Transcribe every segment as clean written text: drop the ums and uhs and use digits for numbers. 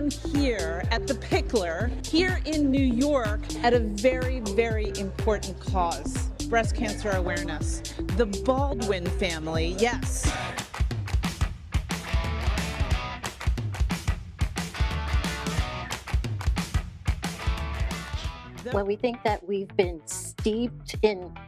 am here at the Picklr here in New York at a very, very important cause, breast cancer awareness. The Baldwin family, yes. When we think that we've been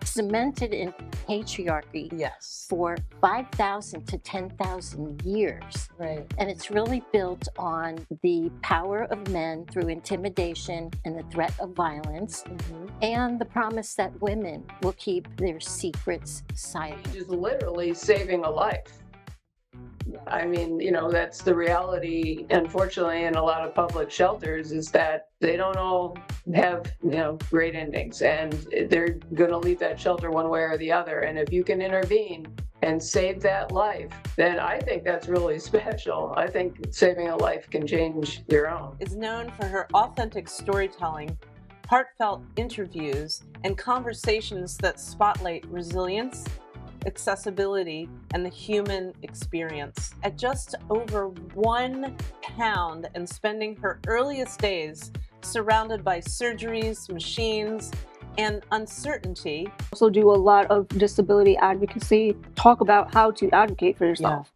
cemented in patriarchy for 5,000 to 10,000 years. Right. And it's really built on the power of men through intimidation and the threat of violence, and the promise that women will keep their secrets silent. It is literally saving a life. I mean, you know, that's the reality, unfortunately, in a lot of public shelters, is that they don't all have, you know, great endings, and they're going to leave that shelter one way or the other. And if you can intervene and save that life, then I think that's really special. I think saving a life can change your own. Is known for her authentic storytelling, heartfelt interviews, and conversations that spotlight resilience, accessibility, and the human experience. At just over 1 pound and spending her earliest days surrounded by surgeries, machines, and uncertainty. Also do a lot of disability advocacy, talk about how to advocate for yourself.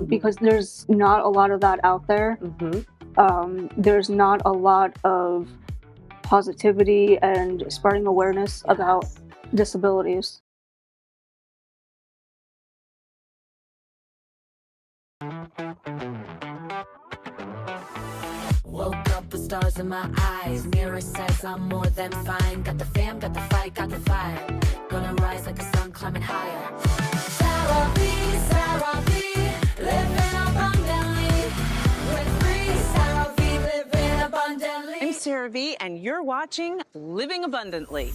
Because there's not a lot of that out there. There's not a lot of positivity and spreading awareness about disabilities. Woke up with stars in my eyes. Mirror says I'm more than fine. Got the fam, got the fight, got the fire. Gonna rise like a sun climbing higher. Sarah V, living abundantly. With free Sarah V, living abundantly. I'm Sarah V, and you're watching Living Abundantly.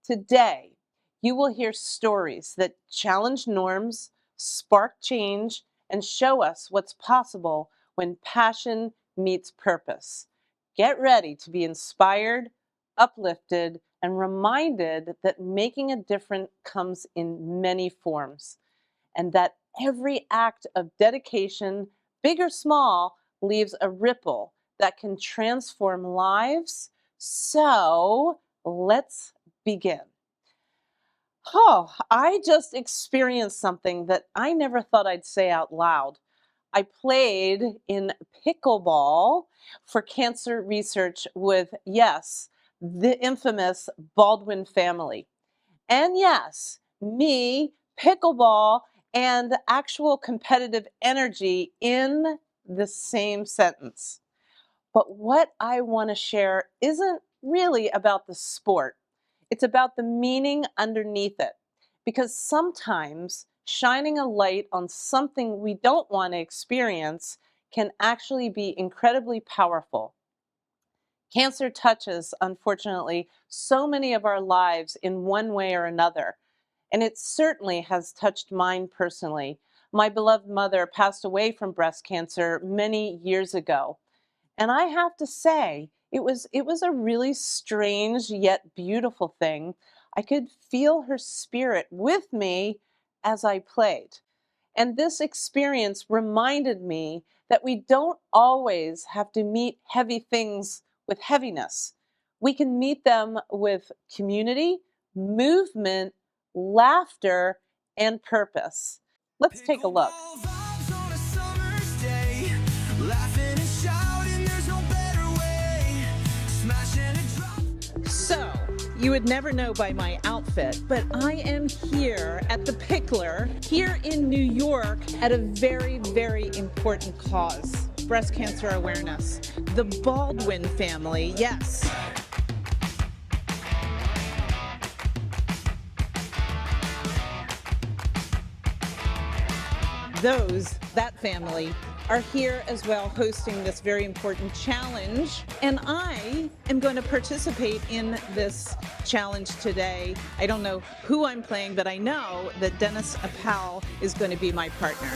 Today, you will hear stories that challenge norms, spark change, and show us what's possible when passion meets purpose. Get ready to be inspired, uplifted, and reminded that making a difference comes in many forms, and that every act of dedication, big or small, leaves a ripple that can transform lives. So let's begin. Oh, I just experienced something that I never thought I'd say out loud. I played in pickleball for cancer research with, yes, the infamous Baldwin family. And yes, me, pickleball, and actual competitive energy in the same sentence. But what I want to share isn't really about the sport. It's about the meaning underneath it. Because sometimes shining a light on something we don't want to experience can actually be incredibly powerful. Cancer touches, unfortunately, so many of our lives in one way or another, and it certainly has touched mine personally. My beloved mother passed away from breast cancer many years ago, and I have to say, it was a really strange yet beautiful thing. I could feel her spirit with me as I played. And this experience reminded me that we don't always have to meet heavy things with heaviness. We can meet them with community, movement, laughter, and purpose. Let's take a look. So, you would never know by my outfit, but I am here at the Picklr here in New York at a very, very important cause, breast cancer awareness. The Baldwin family, yes. That family, are here as well hosting this very important challenge. And I am going to participate in this challenge today. I don't know who I'm playing, but I know that Dennis Appel is going to be my partner.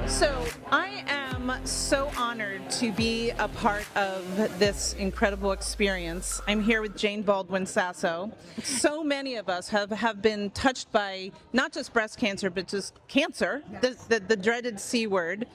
So I am so honored to be a part of this incredible experience. I'm here with Jane Baldwin Sasso. So many of us have been touched by not just breast cancer, but just cancer, the dreaded C word.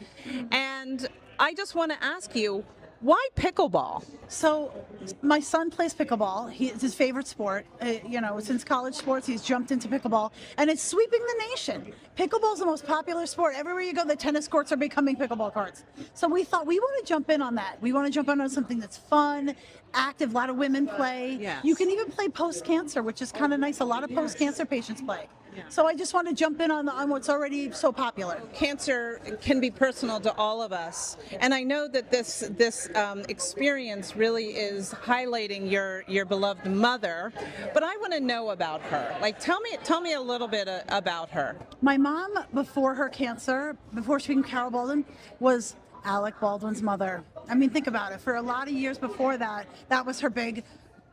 And I just want to ask you, why pickleball? So my son plays pickleball. It's his favorite sport. Since college sports, he's jumped into pickleball, and it's sweeping the nation. Pickleball is the most popular sport. Everywhere you go, the tennis courts are becoming pickleball courts. So we thought we want to jump in on that. We want to jump in on something that's fun, active. A lot of women play. Yes. You can even play post-cancer, which is kind of nice. A lot of post-cancer patients play. So I just want to jump in on what's already so popular. Cancer can be personal to all of us, and I know that this experience really is highlighting your beloved mother. But I want to know about her. Like, tell me a little bit about her. My mom, before her cancer, before she became Carol Baldwin, was Alec Baldwin's mother. I mean, think about it. For a lot of years before that, that was her big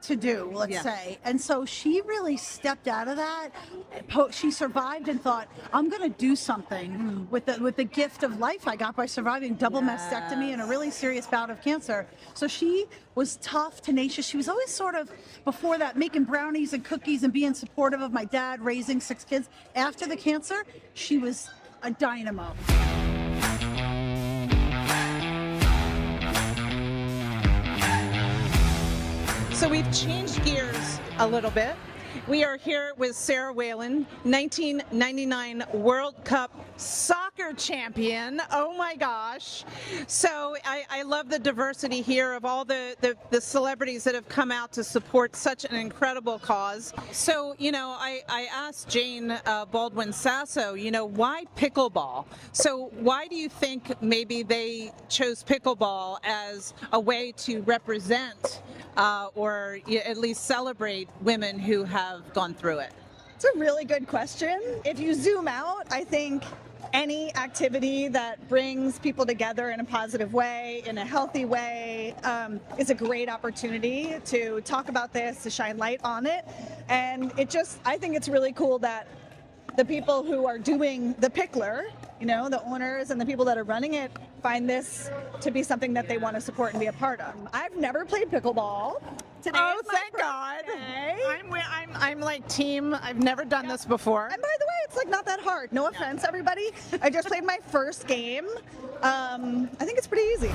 to do, let's say. And so she really stepped out of that. She survived and thought, I'm going to do something with the gift of life I got by surviving double mastectomy and a really serious bout of cancer. So she was tough, tenacious. She was always sort of, before that, making brownies and cookies and being supportive of my dad, raising 6 kids. After the cancer, she was a dynamo. So we've changed gears a little bit. We are here with Sarah Whalen, 1999 World Cup soccer champion. Oh my gosh. So I love the diversity here of all the celebrities that have come out to support such an incredible cause. So, I asked Jane Baldwin Sasso, why pickleball? So why do you think maybe they chose pickleball as a way to represent or at least celebrate women who have gone through it? It's a really good question. If you zoom out, I think any activity that brings people together in a positive way, in a healthy way, is a great opportunity to talk about this, to shine light on it. And I think it's really cool that the people who are doing the Picklr, the owners and the people that are running it, find this to be something that they want to support and be a part of. I've never played pickleball. Today Oh, is my thank first God. day. I'm like team, I've never done this before. And by the way, it's like not that hard. No offense, everybody. I just played my first game. I think it's pretty easy.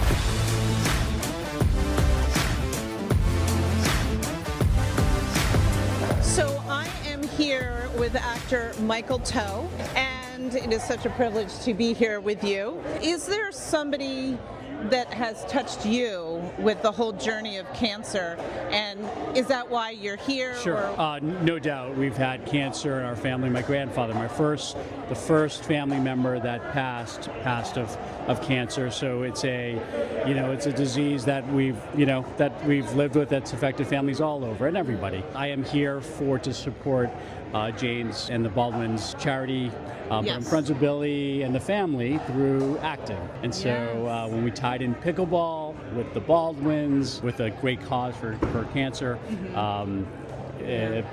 So I am here with actor Michael Toe, and it is such a privilege to be here with you. Is there somebody that has touched you with the whole journey of cancer, and is that why you're here? Sure, no doubt. We've had cancer in our family. My grandfather, the first family member that passed of cancer. So it's a disease that we've lived with, that's affected families all over and everybody. I am here to support Jane's and the Baldwins charity, but I'm friends with Billy and the family through acting. And so when we tied in pickleball with the Baldwins, with a great cause for cancer,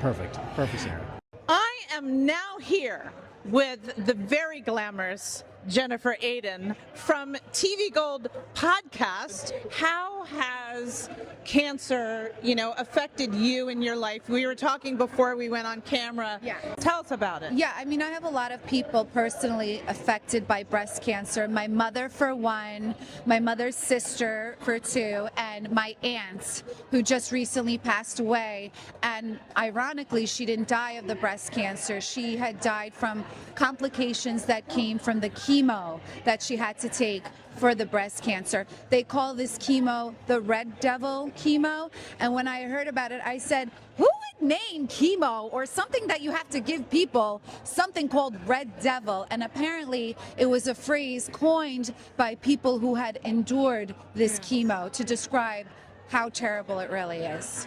perfect, Sarah. I am now here with the very glamorous Jennifer Aiden from TV Gold podcast. How has cancer, affected you in your life? We were talking before we went on camera. Yeah. Tell us about it. Yeah, I have a lot of people personally affected by breast cancer. My mother for one, my mother's sister for two, and my aunt who just recently passed away. And ironically, she didn't die of the breast cancer. She had died from complications that came from the chemo that she had to take for the breast cancer. They call this chemo the Red Devil chemo. And when I heard about it, I said, who would name chemo or something that you have to give people something called Red Devil? And apparently it was a phrase coined by people who had endured this chemo to describe how terrible it really is.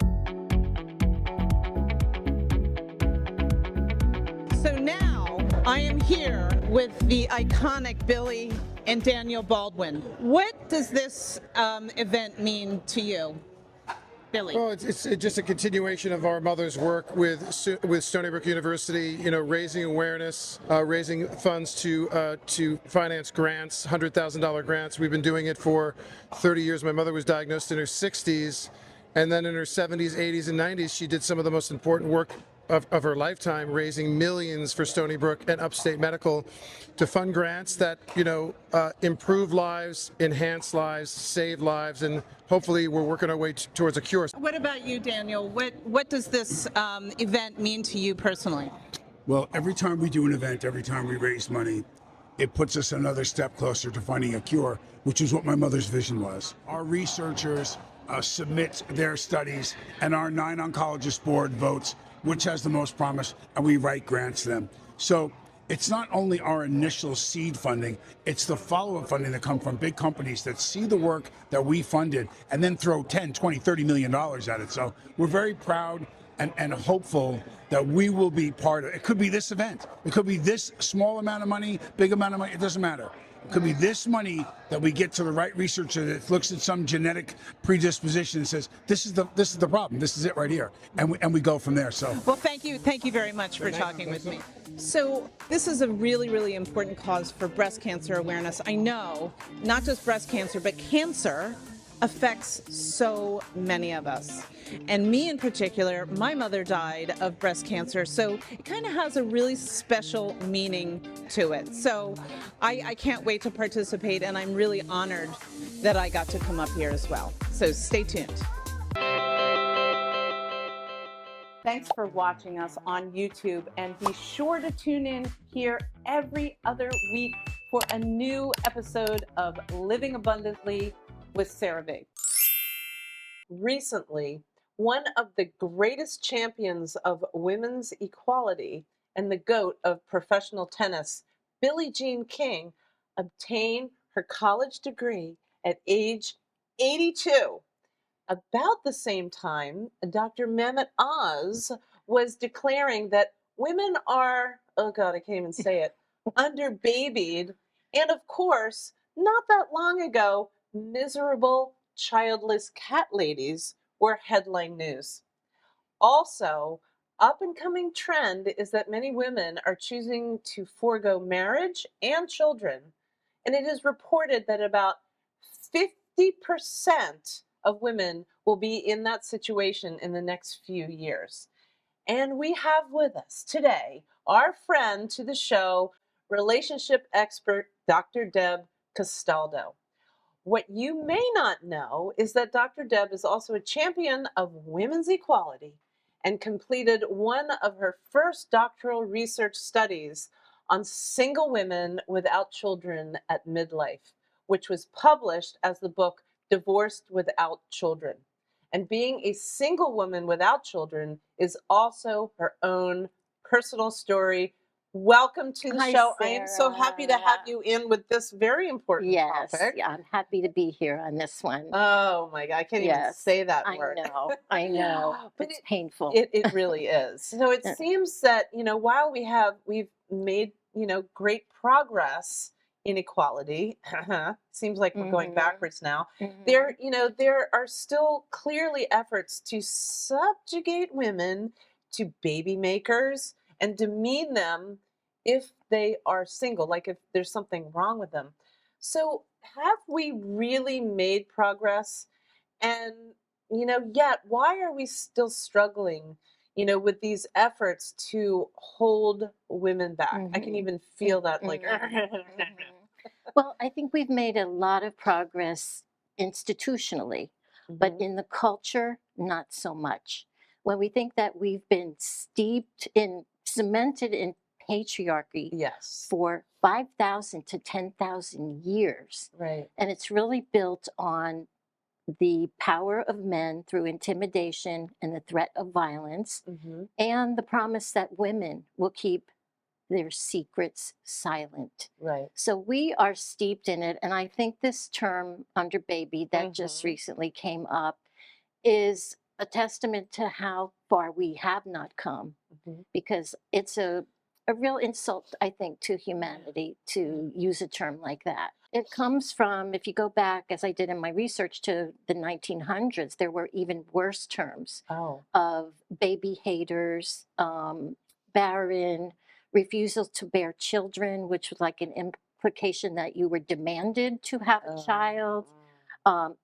So now I am here with the iconic Billy and Daniel Baldwin. What does this event mean to you? Billy? Well, it's just a continuation of our mother's work with Stony Brook University. You know, raising awareness, raising funds to finance grants, $100,000 grants. We've been doing it for 30 years. My mother was diagnosed in her 60s, and then in her 70s, 80s, and 90s, she did some of the most important work of her lifetime, raising millions for Stony Brook and Upstate Medical to fund grants that, you know, improve lives, enhance lives, save lives, and hopefully we're working our way towards a cure. What about you, Daniel? What does this event mean to you personally? Well, every time we do an event, every time we raise money, it puts us another step closer to finding a cure, which is what my mother's vision was. Our researchers submit their studies, and our 9 oncologists board votes which has the most promise, and we write grants to them. So it's not only our initial seed funding, it's the follow-up funding that comes from big companies that see the work that we funded and then throw 10, 20, $30 million at it. So we're very proud and hopeful that we will be part of it. It could be this event. It could be this small amount of money, big amount of money, it doesn't matter. It could be this money that we get to the right researcher that looks at some genetic predisposition and says, this is the problem, this is it right here, and we go from there. So, well, thank you very much for talking with me. So this is a really, really important cause for breast cancer awareness. I know not just breast cancer, but cancer affects so many of us. And me in particular, my mother died of breast cancer, so it kind of has a really special meaning to it. So I can't wait to participate, and I'm really honored that I got to come up here as well. So stay tuned. Thanks for watching us on YouTube, and be sure to tune in here every other week for a new episode of Living Abundantly with Sarah B. Recently, one of the greatest champions of women's equality and the GOAT of professional tennis, Billie Jean King, obtained her college degree at age 82. About the same time, Dr. Mehmet Oz was declaring that women are, oh God, I can't even say it, underbabied, and of course, not that long ago, miserable, childless cat ladies were headline news. Also, up-and-coming trend is that many women are choosing to forego marriage and children, and it is reported that about 50% of women will be in that situation in the next few years. And we have with us today our friend to the show, relationship expert Dr. Deb Castaldo. What you may not know is that Dr. Deb is also a champion of women's equality and completed one of her first doctoral research studies on single women without children at midlife, which was published as the book Divorced Without Children. And being a single woman without children is also her own personal story. Welcome to the show. Sarah. I am so happy to have you in with this very important topic. Yeah, I'm happy to be here on this one. Oh my God, I can't even say that word. I know, but it's painful. It really is. So it seems that, you know, while we've made, you know, great progress in equality, seems like we're going backwards now. There are still clearly efforts to subjugate women to baby makers and demean them if they are single, like if there's something wrong with them. So have we really made progress? And, you know, yet why are we still struggling, you know, with these efforts to hold women back? I can even feel that like. Well, I think we've made a lot of progress institutionally, but in the culture, not so much. When we think that we've been cemented in patriarchy for 5,000 to 10,000 years. Right. And it's really built on the power of men through intimidation and the threat of violence, and the promise that women will keep their secrets silent. Right. So we are steeped in it. And I think this term underbaby that just recently came up is a testament to how far we have not come, because it's a a real insult, I think, to humanity to use a term like that. It comes from, if you go back, as I did in my research, to the 1900s, there were even worse terms Oh. of baby haters, barren, refusal to bear children, which was like an implication that you were demanded to have a child.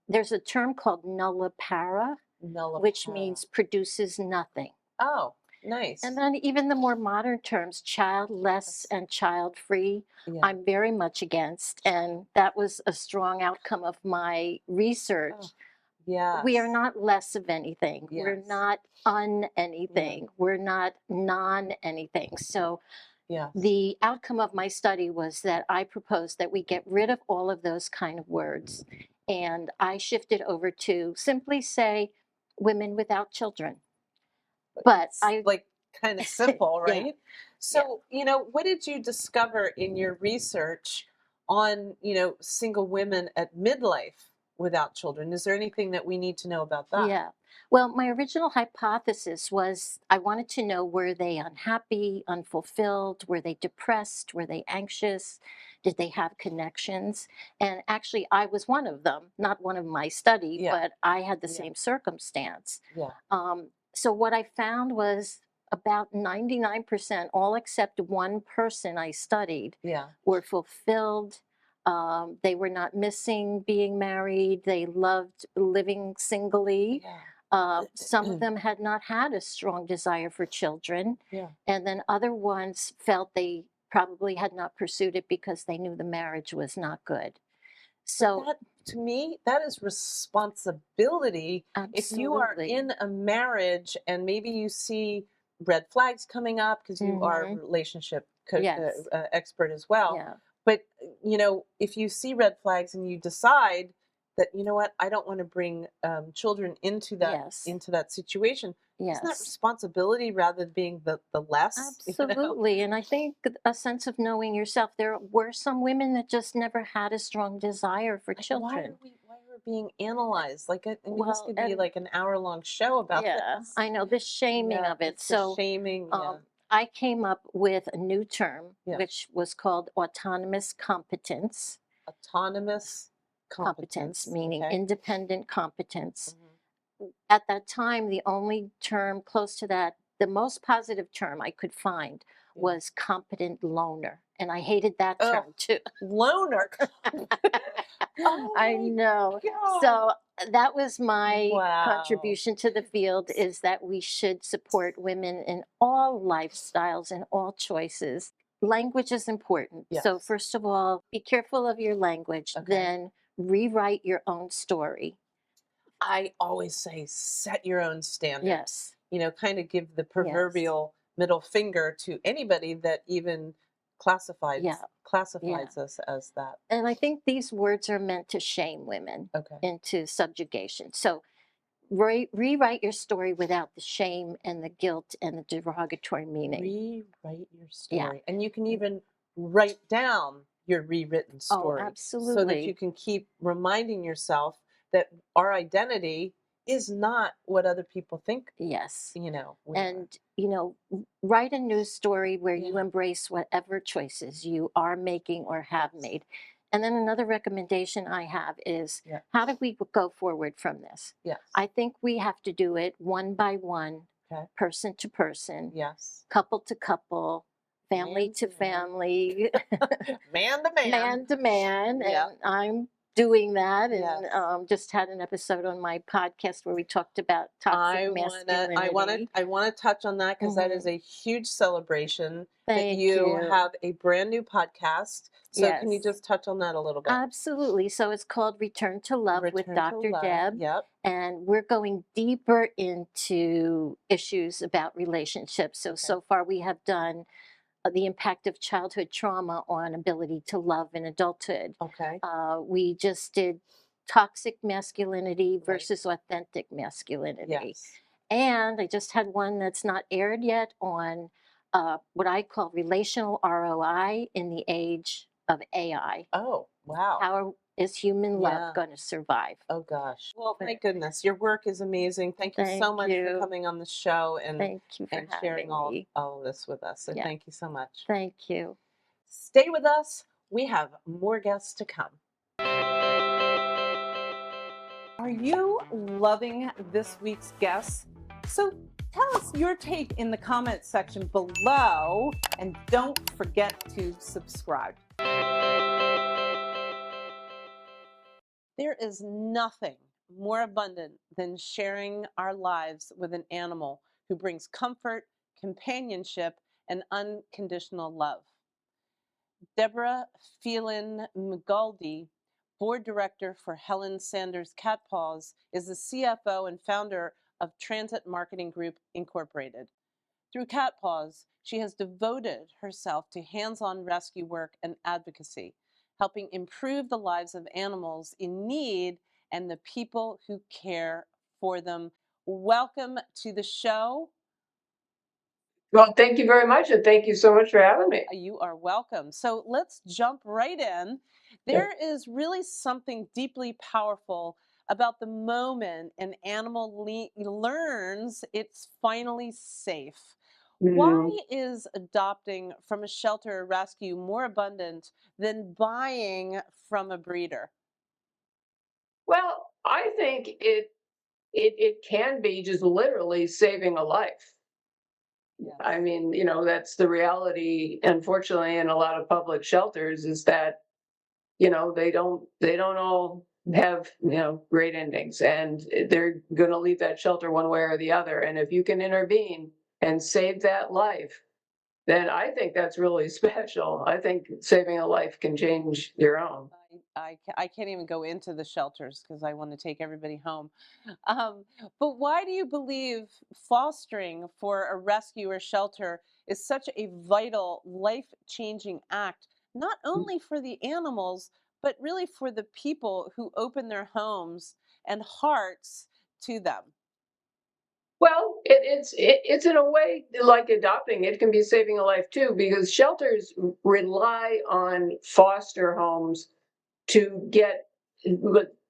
There's a term called nullipara, which means produces nothing. Oh, nice. And then even the more modern terms, childless and child-free, Yeah. I'm very much against. And that was a strong outcome of my research. Oh, yes. We are not less of anything. We're Yes. not anything. We're not anything. So Yes. the outcome of my study was that I proposed that we get rid of all of those kind of words. And I shifted over to simply say women without children. But It's like kind of simple, Yeah. right? So, what did you discover in your research on, single women at midlife without children? Is there anything that we need to know about that? Yeah. Well, my original hypothesis was I wanted to know, were they unhappy, unfulfilled? Were they depressed? Were they anxious? Did they have connections? And actually, I was one of them, not one of my study, Yeah. but I had the Yeah. same circumstance. Yeah. So what I found was about 99%, all except one person I studied, Yeah. were fulfilled. They were not missing being married. They loved living singly. Yeah. Some of them had not had a strong desire for children. Yeah. And then other ones felt they probably had not pursued it because they knew the marriage was not good. So That, to me, that is responsibility. If you are absolutely. in a marriage and maybe you see red flags coming up because you are a relationship Yes. expert as well. Yeah. But, if you see red flags and you decide that, what, I don't want to bring children into that Yes. into that situation, isn't that Yes. responsibility rather than being the less? Absolutely. And I think a sense of knowing yourself. There were some women that just never had a strong desire for Like, children. why are we being analyzed? Like, this Well, could be and like an hour-long show about yeah, this. I know the shaming Yeah, of it. it's the So shaming. Yeah. I came up with a new term, Yeah. which was called autonomous competence. Autonomous competence, Meaning okay. independent competence. Mhm. At that time, the only term close to that, the most positive term I could find Yeah. was competent loner. And I hated that Ugh. term too. Loner. Oh I my know. God. So that was my Wow. contribution to the field, is that we should support women in all lifestyles and all choices. Language is important. So Yes. first of all, be careful of your language, Okay. then rewrite your own story. I always say set your own standards. Yes. Kind of give the proverbial middle finger to anybody that even classifies Yeah. us as that. And I think these words are meant to shame women Okay. into subjugation. So rewrite your story without the shame and the guilt and the derogatory meaning. Rewrite your story. Yeah. And you can even write down your rewritten story. So that absolutely. you can keep reminding yourself that our identity is not what other people think, Yes. we And, write a news story where you Yeah. embrace whatever choices you are making or have made. And then another recommendation I have is, Yeah. how do we go forward from this? Yes. I think we have to do it one by one, Okay. person to person, Yes. couple to couple, family Man to to man. family, Man to man. man to man. Yeah. And I'm doing that, and Yes. just had an episode on my podcast where we talked about toxic masculinity. I wanna touch on that because that Mhm. is a huge celebration that Thank you you. have a brand new podcast. So can you Yes. just touch on that a little bit? Absolutely. So it's called Return to Love with Return to Dr. Love. Deb. Yep. And we're going deeper into issues about relationships. So far we have done the impact of childhood trauma on ability to love in adulthood. Okay. We just did toxic masculinity versus authentic masculinity. Yes. And I just had one that's not aired yet on what I call relational ROI in the age of AI. Oh, wow. How is human love Yeah. going to survive? Oh gosh. Well, thank goodness. Your work is amazing. Thank you so much for you. coming on the show Thank you for and sharing having me. all of this with us. So Yeah. thank you so much. Thank you. Stay with us. We have more guests to come. Are you loving this week's guests? So tell us your take in the comments section below, and don't forget to subscribe. There is nothing more abundant than sharing our lives with an animal who brings comfort, companionship, and unconditional love. Deborah Felin-Magaldi, board director for Helen Sanders Cat Paws, is the CFO and founder of Transit Marketing Group Incorporated. Through Cat Paws, she has devoted herself to hands-on rescue work and advocacy, helping improve the lives of animals in need and the people who care for them. Welcome to the show. Well, thank you very much, and thank you so much for having me. You are welcome. So let's jump right in. There is really something deeply powerful about the moment an animal learns it's finally safe. Why is adopting from a shelter or rescue more abundant than buying from a breeder? Well, I think it can be just literally saving a life. I mean, that's the reality, unfortunately, in a lot of public shelters is that, they don't all have, great endings, and they're going to leave that shelter one way or the other. And if you can intervene and save that life, then I think that's really special. I think saving a life can change your own. I can't even go into the shelters because I want to take everybody home. But why do you believe fostering for a rescue or shelter is such a vital, life-changing act, not only for the animals, but really for the people who open their homes and hearts to them? Well, it's in a way like adopting. It can be saving a life too, because shelters rely on foster homes to get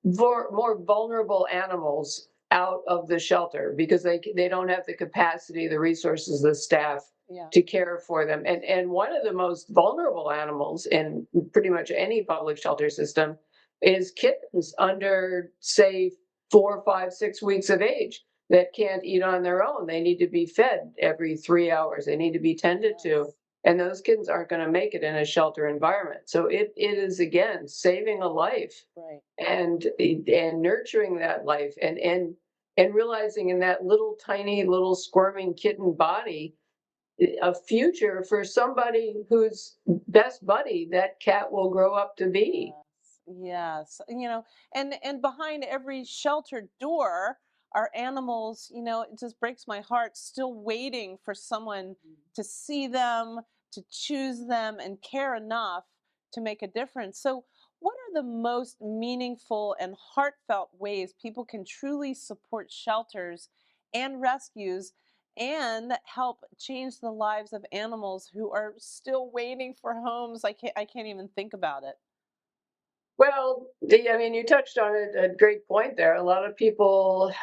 more vulnerable animals out of the shelter because they don't have the capacity, the resources, the staff to care for them. And one of the most vulnerable animals in pretty much any public shelter system is kittens under, say, 4, 5, 6 weeks of age that can't eat on their own. They need to be fed every 3 hours. They need to be tended to. And those kids aren't going to make it in a shelter environment. So it is, again, saving a life, Right. and nurturing that life, and realizing in that little tiny little squirming kitten body a future for somebody whose best buddy that cat will grow up to be. Yes, and behind every shelter door are animals, it just breaks my heart, still waiting for someone to see them, to choose them, and care enough to make a difference. So what are the most meaningful and heartfelt ways people can truly support shelters and rescues and help change the lives of animals who are still waiting for homes? I can't even think about it. Well, I mean, you touched on a great point there. A lot of people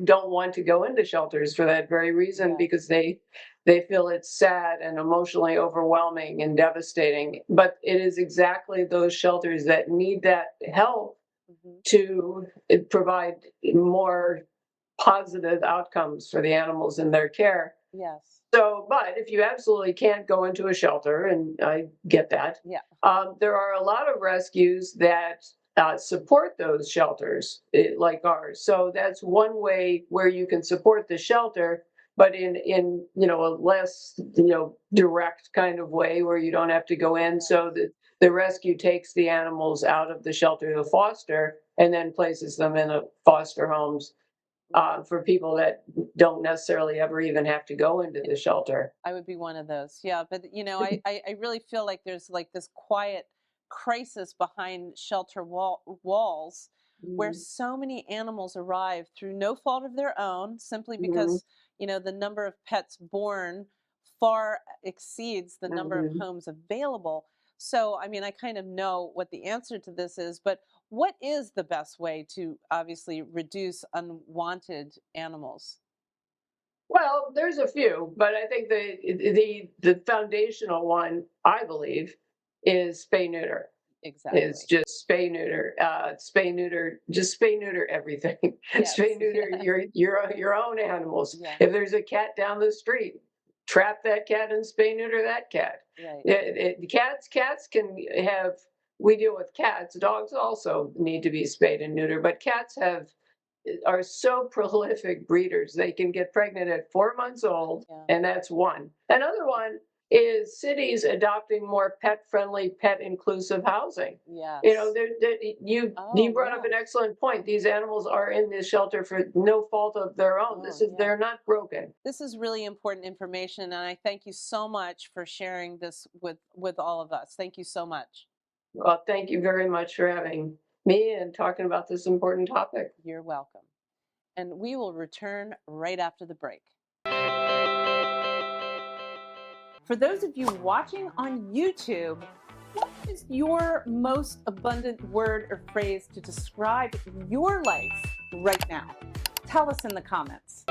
don't want to go into shelters for that very reason, because they feel it's sad and emotionally overwhelming and devastating. But it is exactly those shelters that need that help to provide more positive outcomes for the animals in their care. Yes. So, but if you absolutely can't go into a shelter, and I get that, there are a lot of rescues that support those shelters, like ours. So that's one way where you can support the shelter, but in a less direct kind of way where you don't have to go in. So that the rescue takes the animals out of the shelter to foster and then places them in a foster homes. For people that don't necessarily ever even have to go into the shelter. I would be one of those. Yeah. But, I really feel like there's like this quiet crisis behind shelter walls where so many animals arrive through no fault of their own, simply because, the number of pets born far exceeds the number of homes available. So, I mean, I kind of know what the answer to this is, but what is the best way to obviously reduce unwanted animals? Well, there's a few, but I think the foundational one, I believe, is spay neuter. Exactly. It's just spay neuter, just spay neuter everything. Yes, Spay neuter yeah. your own animals. Yeah. If there's a cat down the street, trap that cat and spay neuter that cat. Right. Cats can have. We deal with cats. Dogs also need to be spayed and neutered, but cats are so prolific breeders. They can get pregnant at 4 months old, Yeah. and that's one. Another one is cities adopting more pet-friendly, pet-inclusive housing. Yes. You know, you brought up an yes. excellent point. These animals are in this shelter for no fault of their own. Yeah. They're not broken. This is really important information, and I thank you so much for sharing this with all of us. Thank you so much. Well, thank you very much for having me and talking about this important topic. You're welcome. And we will return right after the break. For those of you watching on YouTube, what is your most abundant word or phrase to describe your life right now? Tell us in the comments.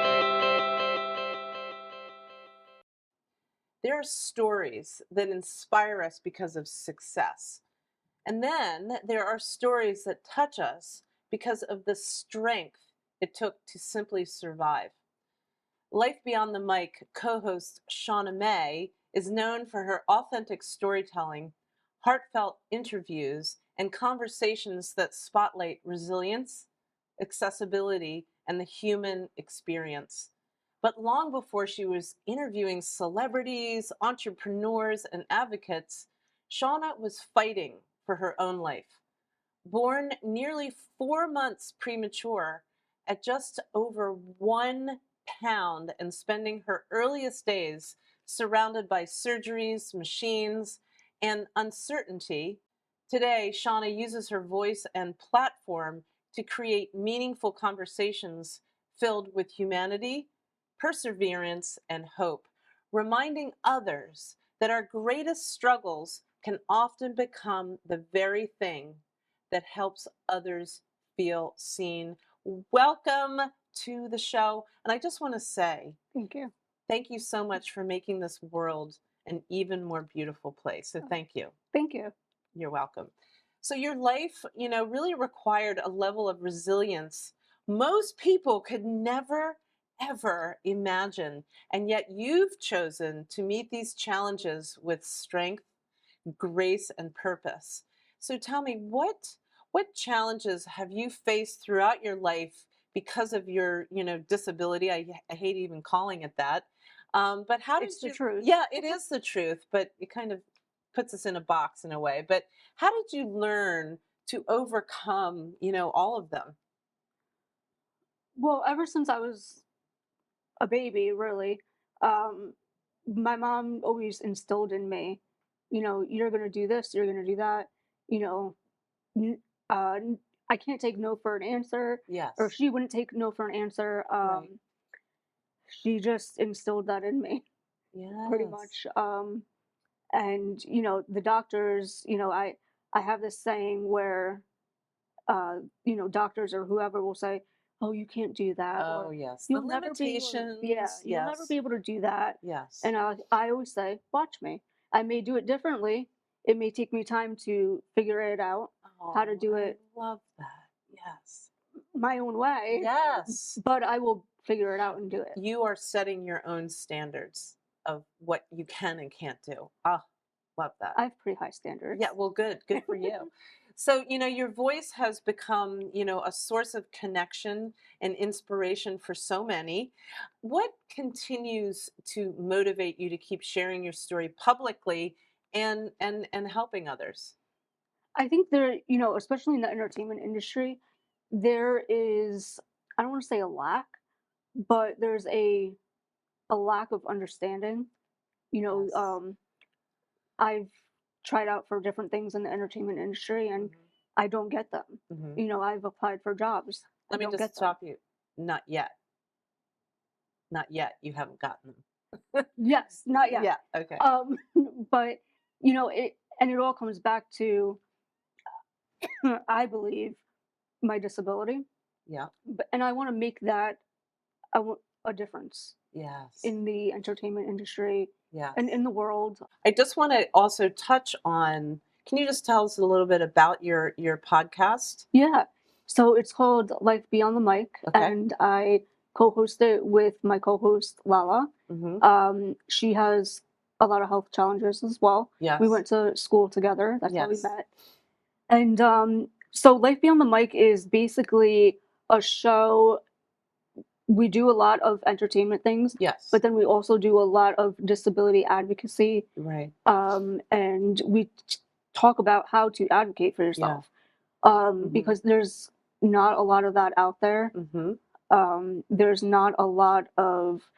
There are stories that inspire us because of success. And then there are stories that touch us because of the strength it took to simply survive. Life Beyond the Mic co-host Shawna May is known for her authentic storytelling, heartfelt interviews, and conversations that spotlight resilience, accessibility, and the human experience. But long before she was interviewing celebrities, entrepreneurs, and advocates, Shawna was fighting for her own life. Born nearly 4 months premature, at just over 1 pound, and spending her earliest days surrounded by surgeries, machines, and uncertainty, today Shawna uses her voice and platform to create meaningful conversations filled with humanity, perseverance, and hope, reminding others that our greatest struggles can often become the very thing that helps others feel seen. Welcome to the show. And I just want to say thank you so much for making this world an even more beautiful place. So thank you. Thank you. You're welcome. So your life, really required a level of resilience most people could never, ever imagine. And yet you've chosen to meet these challenges with strength, grace, and purpose. So tell me, what challenges have you faced throughout your life because of your, disability? I hate even calling it that. But how did It's the truth. Yeah, it is the truth, but it kind of puts us in a box in a way. But how did you learn to overcome, all of them? Well, ever since I was a baby, really, my mom always instilled in me, you're going to do this, you're going to do that, you know, n- I can't take no for an answer, Yes. or she wouldn't take no for an answer. Right. She just instilled that in me, pretty Yes. much. And the doctors, I have this saying where, doctors or whoever will say, "Oh, you can't do that," Oh, or yes. The "You'll never be able to," limitations. you'll never Yes. be able to do that. Yes. And I always say, "Watch me. I may do it differently. It may take me time to figure it out, how to do it I love that. Yes. my own way, Yes. but I will figure it out and do it." You are setting your own standards of what you can and can't do. Ah, love that. I have pretty high standards. Yeah, well, good for you. So, your voice has become, a source of connection and inspiration for so many. What continues to motivate you to keep sharing your story publicly and helping others? I think there, especially in the entertainment industry, there is, I don't want to say a lack, but there's a lack of understanding. Yes. I've tried out for different things in the entertainment industry and I don't get them. Mhm. I've applied for jobs. Let me I don't just get them. stop you. Not yet. Not yet. You haven't gotten them. Yes, not yet. Yeah. Okay. But And it all comes back to, I believe, my disability. Yeah. And I want to make that a difference Yes. in the entertainment industry Yes. and in the world. I just want to also touch on, can you just tell us a little bit about your podcast? Yeah. So it's called Life Beyond the Mic, Okay. and I co-host it with my co-host Lala. She has a lot of health challenges as well. Yes. We went to school together. That's how we Yes. met. And so Life Beyond the Mic is basically a show. We do a lot of entertainment things, Yes. but then we also do a lot of disability advocacy. Right. And we talk about how to advocate for yourself. Because there's not a lot of that out there. There's not a lot of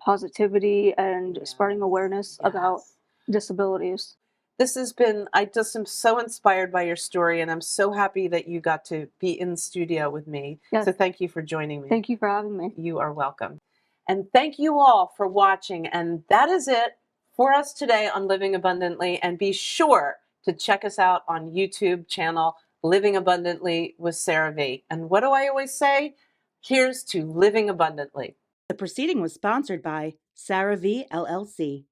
positivity and spreading awareness about disabilities. This has been, I just am so inspired by your story, and I'm so happy that you got to be in the studio with me. Yes. So thank you for joining me. Thank you for having me. You are welcome. And thank you all for watching. And that is it for us today on Living Abundantly. And be sure to check us out on YouTube channel, Living Abundantly with Sarah V. And what do I always say? Here's to living abundantly. The proceeding was sponsored by Sarah V. LLC.